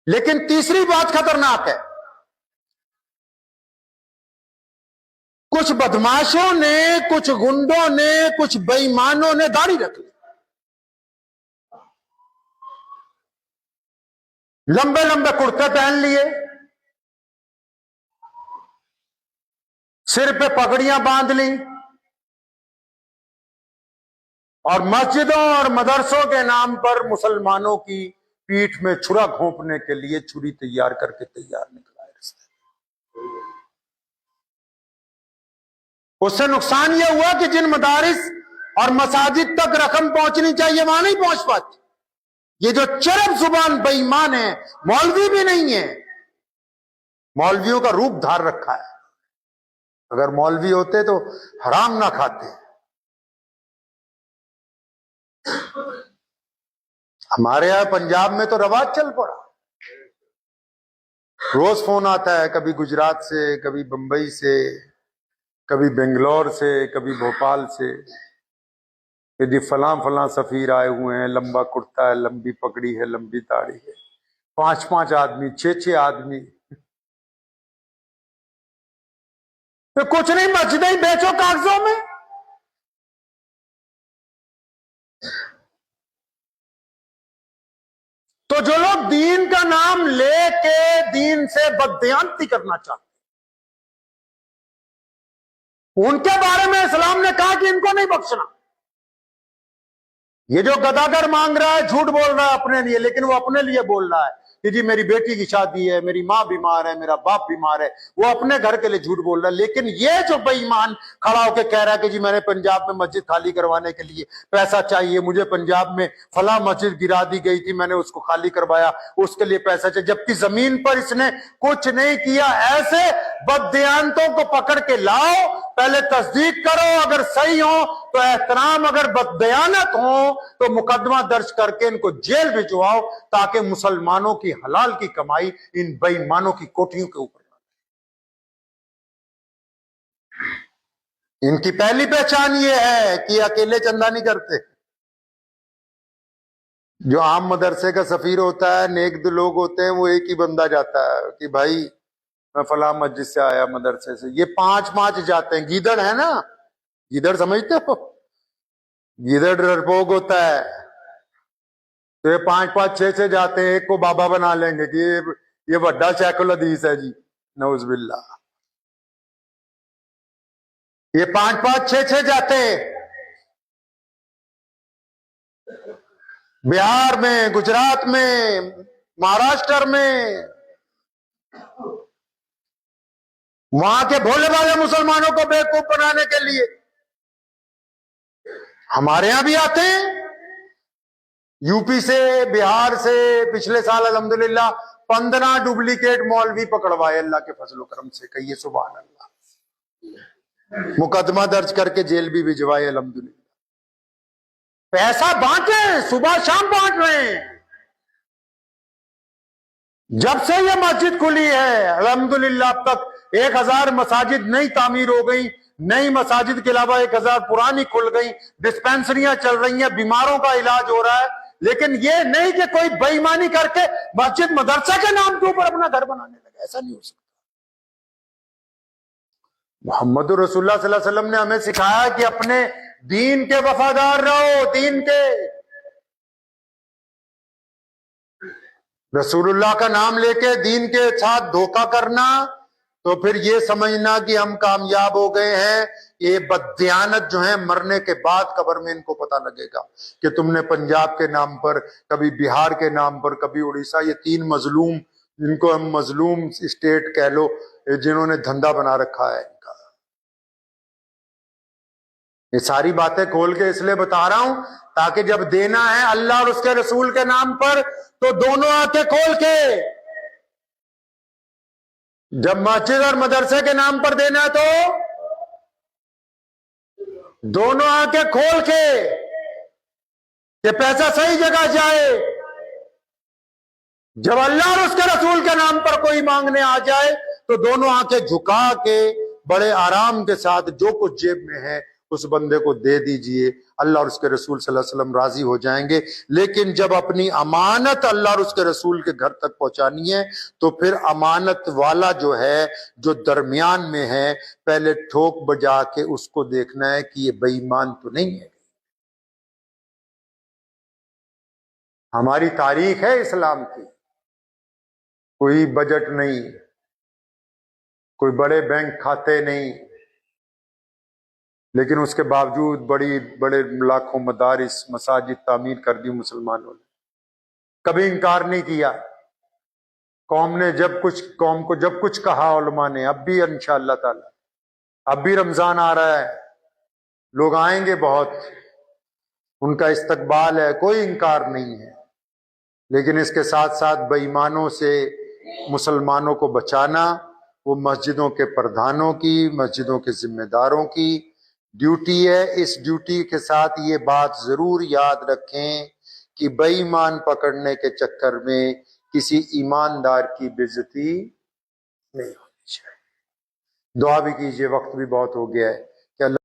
لیکن تیسری بات خطرناک ہے، کچھ بدماشوں نے، کچھ گنڈوں نے، کچھ بے ایمانوں نے داڑھی رکھ لی، لمبے لمبے کرتے پہن لیے، سر پہ پگڑیاں باندھ لی، اور مسجدوں اور مدرسوں کے نام پر مسلمانوں کی پیٹھ میں چھرا گھونپنے کے لیے چھری تیار کر کے تیار نکلا ہے رستے۔ اس سے نقصان یہ ہوا کہ جن مدارس اور مساجد تک رقم پہنچنی چاہیے وہاں نہیں پہنچ پاتی۔ یہ جو چرب زبان بے ایمان ہے، مولوی بھی نہیں ہے، مولویوں کا روپ دھار رکھا ہے، اگر مولوی ہوتے تو حرام نہ کھاتے۔ ہمارے یہاں پنجاب میں تو رواج چل پڑا، روز فون آتا ہے، کبھی گجرات سے، کبھی بمبئی سے، کبھی بنگلور سے، کبھی بھوپال سے، کہ جی فلاں فلاں سفیر آئے ہوئے ہیں، لمبا کرتا ہے، لمبی پگڑی ہے، لمبی داڑھی ہے، 5 آدمی، 6 آدمی، تو کچھ نہیں، مسجدیں بیچو کاغذوں میں۔ تو جو لوگ دین کا نام لے کے دین سے بددیانتی کرنا چاہتے ہیں، ان کے بارے میں اسلام نے کہا کہ ان کو نہیں بخشنا۔ یہ جو گداگر مانگ رہا ہے، جھوٹ بول رہا ہے اپنے لیے، لیکن وہ اپنے لیے بول رہا ہے کہ جی میری بیٹی کی شادی ہے، میری ماں بیمار ہے، میرا باپ بیمار ہے، وہ اپنے گھر کے لیے جھوٹ بول رہا ہے۔ لیکن یہ جو بے ایمان کھڑا ہو کے کہہ رہا ہے کہ جی میں نے پنجاب میں مسجد خالی کروانے کے لیے پیسہ چاہیے، مجھے پنجاب میں فلاں مسجد گرا دی گئی تھی، میں نے اس کو خالی کروایا، اس کے لیے پیسہ چاہیے، جبکہ زمین پر اس نے کچھ نہیں کیا۔ ایسے بددیانتوں کو پکڑ کے لاؤ، پہلے تصدیق کرو، اگر صحیح ہو تو احترام، اگر بددیانت ہو تو مقدمہ درج کر کے ان کو جیل بھجواؤ، تاکہ مسلمانوں کی حلال کی کمائی ان بے ایمانوں کی کوٹھیوں کے اوپر۔ ان کی پہلی پہچان یہ ہے کہ یہ اکیلے چندہ نہیں کرتے۔ جو عام مدرسے کا سفیر ہوتا ہے، نیک دل لوگ ہوتے ہیں، وہ ایک ہی بندہ جاتا ہے کہ بھائی میں فلاں مسجد سے آیا، مدرسے سے۔ یہ 5 جاتے ہیں، گیدڑ ہے نا، گیدڑ سمجھتے ہو، گیدڑ ڈرپوک ہوتا ہے، تو یہ 5 6 جاتے ہیں، ایک کو بابا بنا لیں گے کہ یہ بڑا شیخ الحدیث ہے جی، نعوذ باللہ۔ یہ 5 6 جاتے ہیں، بہار میں، گجرات میں، مہاراشٹر میں، وہاں کے بھولے بھالے مسلمانوں کو بیوقوف بنانے کے لیے۔ ہمارے ہاں بھی آتے ہیں، یو پی سے، بہار سے، پچھلے سال الحمدللہ 15 ڈپلیکیٹ مولوی پکڑوائے اللہ کے فضل و کرم سے، کہیے سبحان اللہ۔ مقدمہ درج کر کے جیل بھی بھجوائے الحمدللہ۔ پیسہ بانٹے، صبح شام بانٹ رہے ہیں۔ جب سے یہ مسجد کھلی ہے الحمدللہ اب تک 1000 مساجد نئی تعمیر ہو گئی، نئی مساجد کے علاوہ 1000 پرانی کھل گئی، ڈسپینسریاں چل رہی ہیں، بیماروں کا علاج ہو رہا ہے۔ لیکن یہ نہیں کہ کوئی بے ایمانی کر کے مسجد مدرسہ کے نام کے اوپر اپنا گھر بنانے لگا، ایسا نہیں ہو سکتا۔ محمد رسول اللہ صلی اللہ علیہ وسلم نے ہمیں سکھایا کہ اپنے دین کے وفادار رہو، دین کے۔ رسول اللہ کا نام لے کے دین کے ساتھ دھوکہ کرنا تو پھر یہ سمجھنا کہ ہم کامیاب ہو گئے ہیں۔ یہ بددیانت جو ہے مرنے کے بعد قبر میں ان کو پتہ لگے گا کہ تم نے پنجاب کے نام پر، کبھی بہار کے نام پر، کبھی اڑیسہ، یہ 3 مظلوم، جن کو ہم مظلوم اسٹیٹ کہہ لو، جنہوں نے دھندا بنا رکھا ہے ان کا۔ یہ ساری باتیں کھول کے اس لیے بتا رہا ہوں تاکہ جب دینا ہے اللہ اور اس کے رسول کے نام پر تو دونوں آنکھیں کھول کے، جب مسجد اور مدرسے کے نام پر دینا ہے تو دونوں آنکھیں کھول کے کہ پیسہ صحیح جگہ جائے۔ جب اللہ اور اس کے رسول کے نام پر کوئی مانگنے آ جائے تو دونوں آنکھیں جھکا کے بڑے آرام کے ساتھ جو کچھ جیب میں ہے اس بندے کو دے دیجئے، اللہ اور اس کے رسول صلی اللہ علیہ وسلم راضی ہو جائیں گے۔ لیکن جب اپنی امانت اللہ اور اس کے رسول کے گھر تک پہنچانی ہے تو پھر امانت والا جو ہے، جو درمیان میں ہے، پہلے ٹھوک بجا کے اس کو دیکھنا ہے کہ یہ بے ایمان تو نہیں ہے۔ ہماری تاریخ ہے اسلام کی، کوئی بجٹ نہیں، کوئی بڑے بینک کھاتے نہیں، لیکن اس کے باوجود بڑی بڑے لاکھوں مدارس مساجد تعمیر کر دی مسلمانوں نے، کبھی انکار نہیں کیا۔ قوم کو جب کچھ کہا علماء نے، اب بھی انشاءاللہ تعالی اب بھی رمضان آ رہا ہے، لوگ آئیں گے بہت، ان کا استقبال ہے، کوئی انکار نہیں ہے، لیکن اس کے ساتھ ساتھ بے ایمانوں سے مسلمانوں کو بچانا وہ مسجدوں کے پردھانوں کی، مسجدوں کے ذمہ داروں کی ڈیوٹی ہے۔ اس ڈیوٹی کے ساتھ یہ بات ضرور یاد رکھیں کہ بے ایمان پکڑنے کے چکر میں کسی ایماندار کی بے عزتی نہیں ہونی چاہیے۔ دعا بھی کیجئے، وقت بھی بہت ہو گیا ہے کہ اللہ